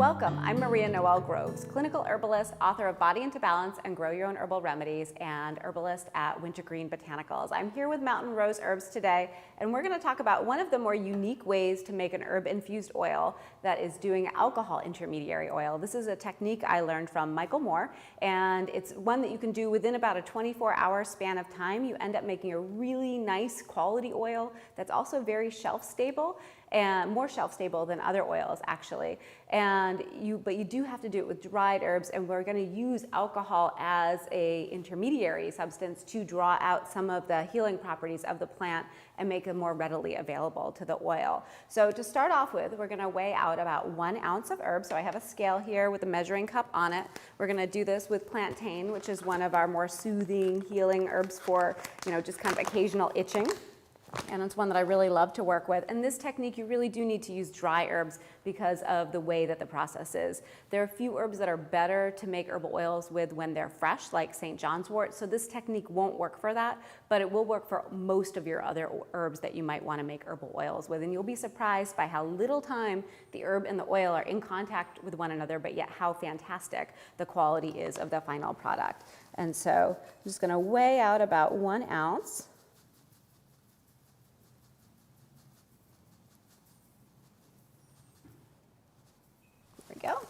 Welcome, I'm Maria Noël Groves, clinical herbalist, author of Body into Balance and Grow Your Own Herbal Remedies, and herbalist at Wintergreen Botanicals. I'm here with Mountain Rose Herbs today, and we're going to talk about one of the more unique ways to make an herb-infused oil that is doing alcohol intermediary oil. This is a technique I learned from Michael Moore, and it's one that you can do within about a 24-hour span of time. You end up making a really nice quality oil that's also very shelf stable, and more shelf stable than other oils actually. But you do have to do it with dried herbs, and we're going to use alcohol as a intermediary substance to draw out some of the healing properties of the plant and make them more readily available to the oil. So to start off with, we're going to weigh out about 1 ounce of herb. So I have a scale here with a measuring cup on it. We're going to do this with plantain, which is one of our more soothing, healing herbs for, just kind of occasional itching. And it's one that I really love to work with. And this technique, you really do need to use dry herbs because of the way that the process is. There are a few herbs that are better to make herbal oils with when they're fresh, like St. John's wort. So this technique won't work for that, but it will work for most of your other herbs that you might want to make herbal oils with. And you'll be surprised by how little time the herb and the oil are in contact with one another, but yet how fantastic the quality is of the final product. And so I'm just going to weigh out about 1 ounce. Go.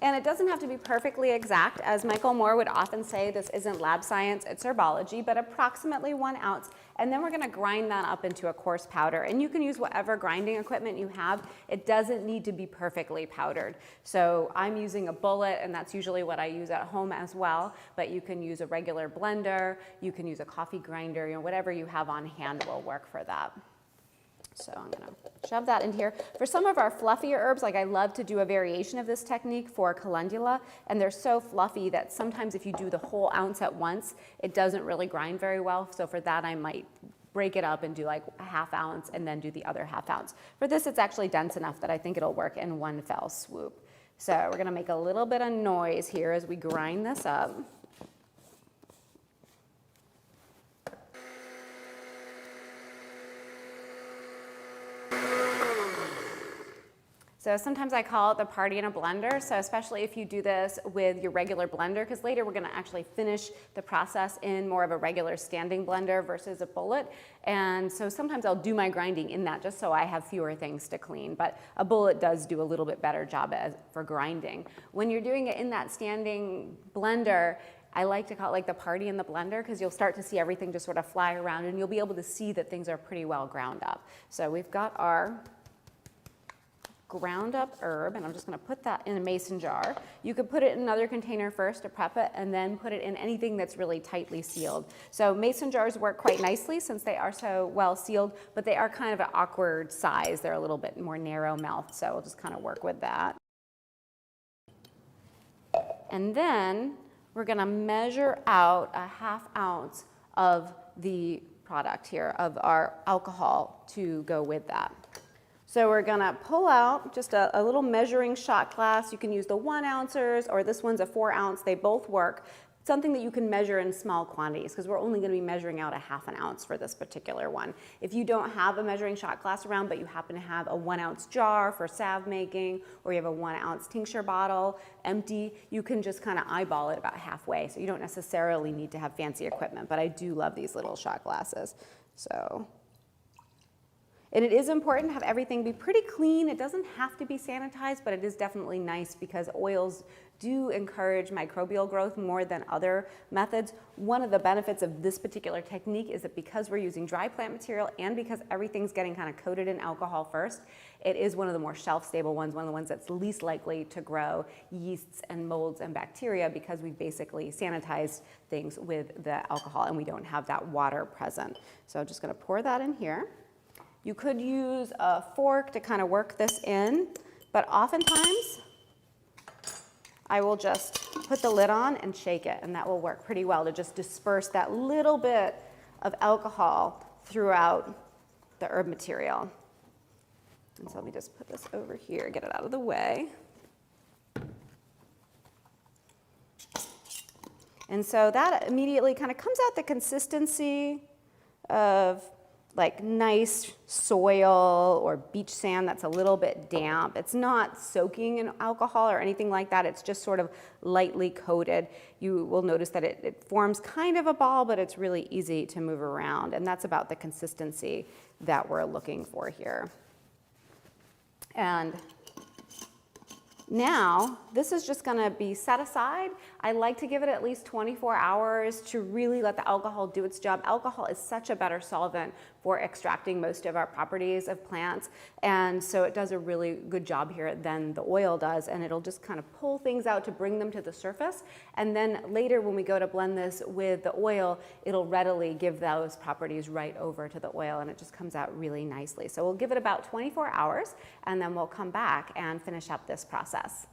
And it doesn't have to be perfectly exact. As Michael Moore would often say, this isn't lab science, it's herbology, but approximately 1 ounce. And then we're going to grind that up into a coarse powder. And you can use whatever grinding equipment you have. It doesn't need to be perfectly powdered. So I'm using a bullet, and that's usually what I use at home as well. But you can use a regular blender, you can use a coffee grinder, whatever you have on hand will work for that. So I'm going to shove that in here. For some of our fluffier herbs, like I love to do a variation of this technique for calendula, and they're so fluffy that sometimes if you do the whole ounce at once, it doesn't really grind very well. So for that, I might break it up and do like a ½ ounce and then do the other ½ ounce. For this, it's actually dense enough that I think it'll work in one fell swoop. So we're going to make a little bit of noise here as we grind this up. So sometimes I call it the party in a blender, so especially if you do this with your regular blender, because later we're going to actually finish the process in more of a regular standing blender versus a bullet. And so sometimes I'll do my grinding in that just so I have fewer things to clean, but a bullet does do a little bit better job for grinding. When you're doing it in that standing blender, I like to call it like the party in the blender, because you'll start to see everything just sort of fly around and you'll be able to see that things are pretty well ground up. So we've got our ground up herb, and I'm just going to put that in a mason jar. You could put it in another container first to prep it, and then put it in anything that's really tightly sealed. So mason jars work quite nicely since they are so well sealed, but they are kind of an awkward size. They're a little bit more narrow mouthed, so we'll just kind of work with that. And then we're going to measure out a ½ ounce of the product here, of our alcohol, to go with that. So we're going to pull out just a little measuring shot glass. You can use the 1 ouncers, or this one's a 4 ounce. They both work. Something that you can measure in small quantities, because we're only going to be measuring out a ½ ounce for this particular one. If you don't have a measuring shot glass around, but you happen to have a 1 ounce jar for salve making, or you have a 1 ounce tincture bottle empty, you can just kind of eyeball it about halfway. So you don't necessarily need to have fancy equipment, but I do love these little shot glasses. And it is important to have everything be pretty clean. It doesn't have to be sanitized, but it is definitely nice because oils do encourage microbial growth more than other methods. One of the benefits of this particular technique is that because we're using dry plant material and because everything's getting kind of coated in alcohol first, it is one of the more shelf-stable ones, one of the ones that's least likely to grow yeasts and molds and bacteria, because we've basically sanitized things with the alcohol and we don't have that water present. So I'm just going to pour that in here. You could use a fork to kind of work this in, but oftentimes I will just put the lid on and shake it, and that will work pretty well to just disperse that little bit of alcohol throughout the herb material. And so let me just put this over here, get it out of the way. And so that immediately kind of comes out the consistency of like nice soil or beach sand that's a little bit damp. It's not soaking in alcohol or anything like that. It's just sort of lightly coated. You will notice that it forms kind of a ball, but it's really easy to move around. And that's about the consistency that we're looking for here. And now, this is just going to be set aside. I like to give it at least 24 hours to really let the alcohol do its job. Alcohol is such a better solvent for extracting most of our properties of plants, and so it does a really good job here than the oil does, and it'll just kind of pull things out to bring them to the surface. And then later when we go to blend this with the oil, it'll readily give those properties right over to the oil, and it just comes out really nicely. So we'll give it about 24 hours, and then we'll come back and finish up this process.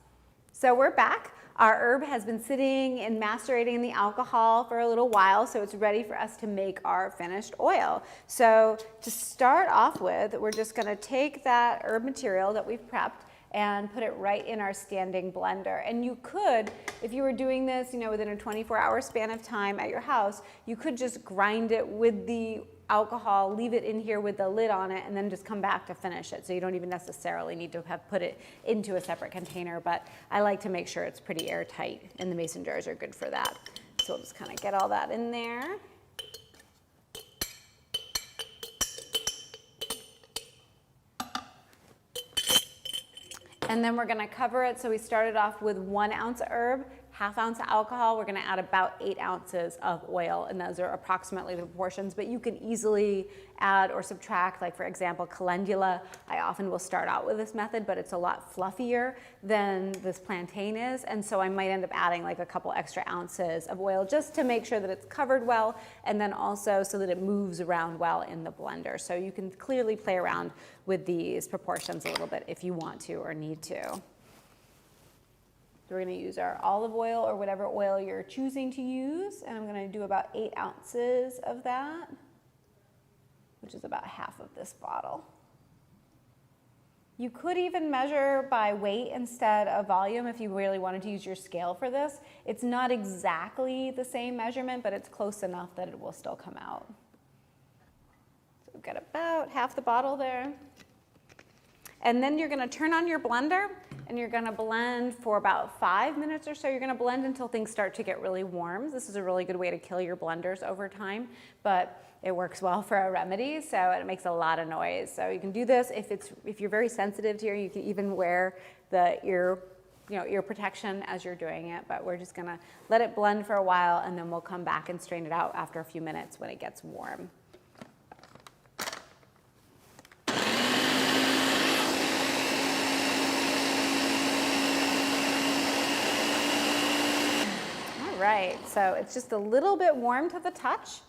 So we're back. Our herb has been sitting and macerating in the alcohol for a little while, so it's ready for us to make our finished oil. So to start off with, we're just going to take that herb material that we've prepped and put it right in our standing blender. And you could, if you were doing this, within a 24-hour span of time at your house, you could just grind it with the alcohol, leave it in here with the lid on it, and then just come back to finish it. So you don't even necessarily need to have put it into a separate container, but I like to make sure it's pretty airtight, and the mason jars are good for that. So we'll just kind of get all that in there. And then we're going to cover it. So we started off with 1 ounce of herb, ½ ounce of alcohol. We're going to add about 8 ounces of oil, and those are approximately the proportions, but you can easily add or subtract. Like for example, calendula, I often will start out with this method, but it's a lot fluffier than this plantain is, and so I might end up adding like a couple extra ounces of oil just to make sure that it's covered well, and then also so that it moves around well in the blender. So you can clearly play around with these proportions a little bit if you want to or need to. We're going to use our olive oil or whatever oil you're choosing to use, and I'm going to do about 8 ounces of that, which is about half of this bottle. You could even measure by weight instead of volume if you really wanted to use your scale for this. It's not exactly the same measurement, but it's close enough that it will still come out. So we've got about half the bottle there. And then you're going to turn on your blender, and you're going to blend for about 5 minutes or so. You're going to blend until things start to get really warm. This is a really good way to kill your blenders over time, but it works well for a remedy, so it makes a lot of noise. So you can do this if you're very sensitive to you can even wear the ear protection as you're doing it, but we're just going to let it blend for a while, and then we'll come back and strain it out after a few minutes when it gets warm. Right, so it's just a little bit warm to the touch,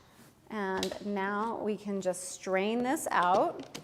and now we can just strain this out.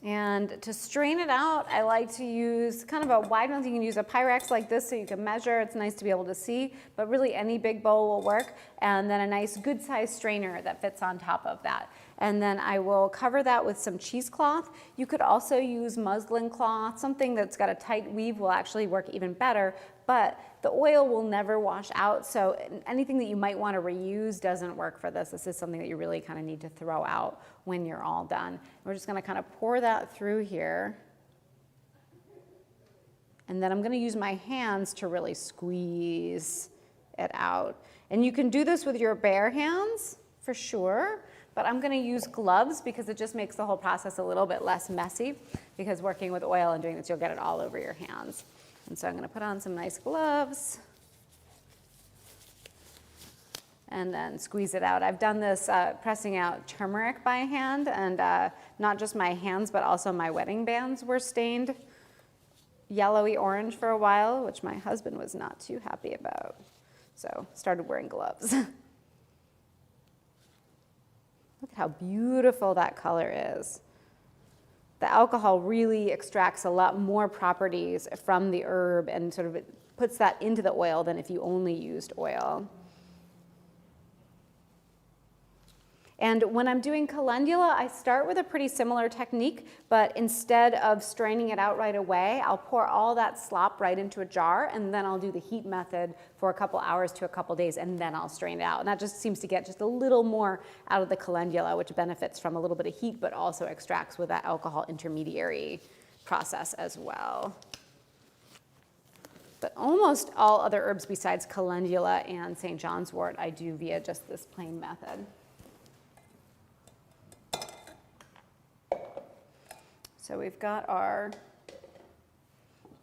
And to strain it out, I like to use kind of a wide one. You can use a Pyrex like this so you can measure. It's nice to be able to see, but really any big bowl will work. And then a nice good sized strainer that fits on top of that. And then I will cover that with some cheesecloth. You could also use muslin cloth. Something that's got a tight weave will actually work even better, but the oil will never wash out, so anything that you might want to reuse doesn't work for this. This is something that you really kind of need to throw out when you're all done. We're just going to kind of pour that through here. And then I'm going to use my hands to really squeeze it out. And you can do this with your bare hands for sure, but I'm going to use gloves because it just makes the whole process a little bit less messy, because working with oil and doing this, you'll get it all over your hands. And so I'm going to put on some nice gloves and then squeeze it out. I've done this pressing out turmeric by hand, and not just my hands, but also my wedding bands were stained yellowy orange for a while, which my husband was not too happy about. So started wearing gloves. Look at how beautiful that color is. The alcohol really extracts a lot more properties from the herb and sort of puts that into the oil than if you only used oil. And when I'm doing calendula, I start with a pretty similar technique, but instead of straining it out right away, I'll pour all that slop right into a jar, and then I'll do the heat method for a couple hours to a couple days, and then I'll strain it out. And that just seems to get just a little more out of the calendula, which benefits from a little bit of heat, but also extracts with that alcohol intermediary process as well. But almost all other herbs besides calendula and St. John's wort I do via just this plain method. So we've got our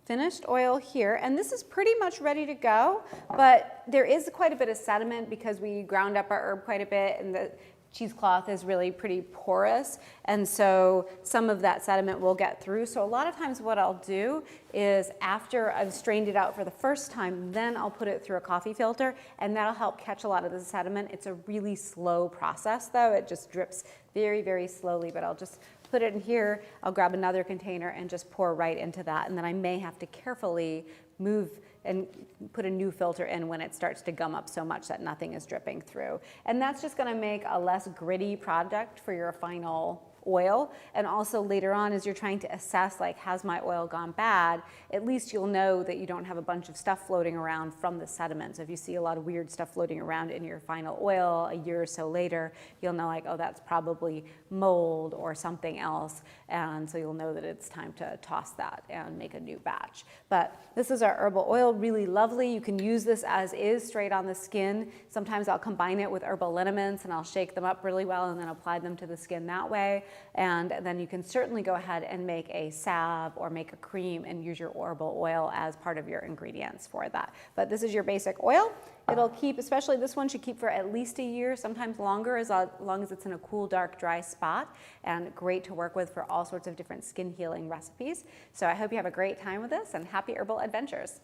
finished oil here, and this is pretty much ready to go, but there is quite a bit of sediment because we ground up our herb quite a bit, and the cheesecloth is really pretty porous, and so some of that sediment will get through. So a lot of times what I'll do is after I've strained it out for the first time, then I'll put it through a coffee filter, and that'll help catch a lot of the sediment. It's a really slow process though. It just drips very, very slowly, but I'll just put it in here. I'll grab another container and just pour right into that, and then I may have to carefully move and put a new filter in when it starts to gum up so much that nothing is dripping through. And that's just gonna make a less gritty product for your final oil. And also later on, as you're trying to assess, like, has my oil gone bad, at least you'll know that you don't have a bunch of stuff floating around from the sediment. So if you see a lot of weird stuff floating around in your final oil a year or so later, you'll know, like, oh, that's probably mold or something else. And so you'll know that it's time to toss that and make a new batch. But this is our herbal oil, really lovely. You can use this as is, straight on the skin. Sometimes I'll combine it with herbal liniments and I'll shake them up really well and then apply them to the skin that way. And then you can certainly go ahead and make a salve or make a cream and use your herbal oil as part of your ingredients for that. But this is your basic oil. It'll keep, especially this one, should keep for at least a year, sometimes longer, as long as it's in a cool, dark, dry spot, and great to work with for all sorts of different skin healing recipes. So I hope you have a great time with this, and happy herbal adventures.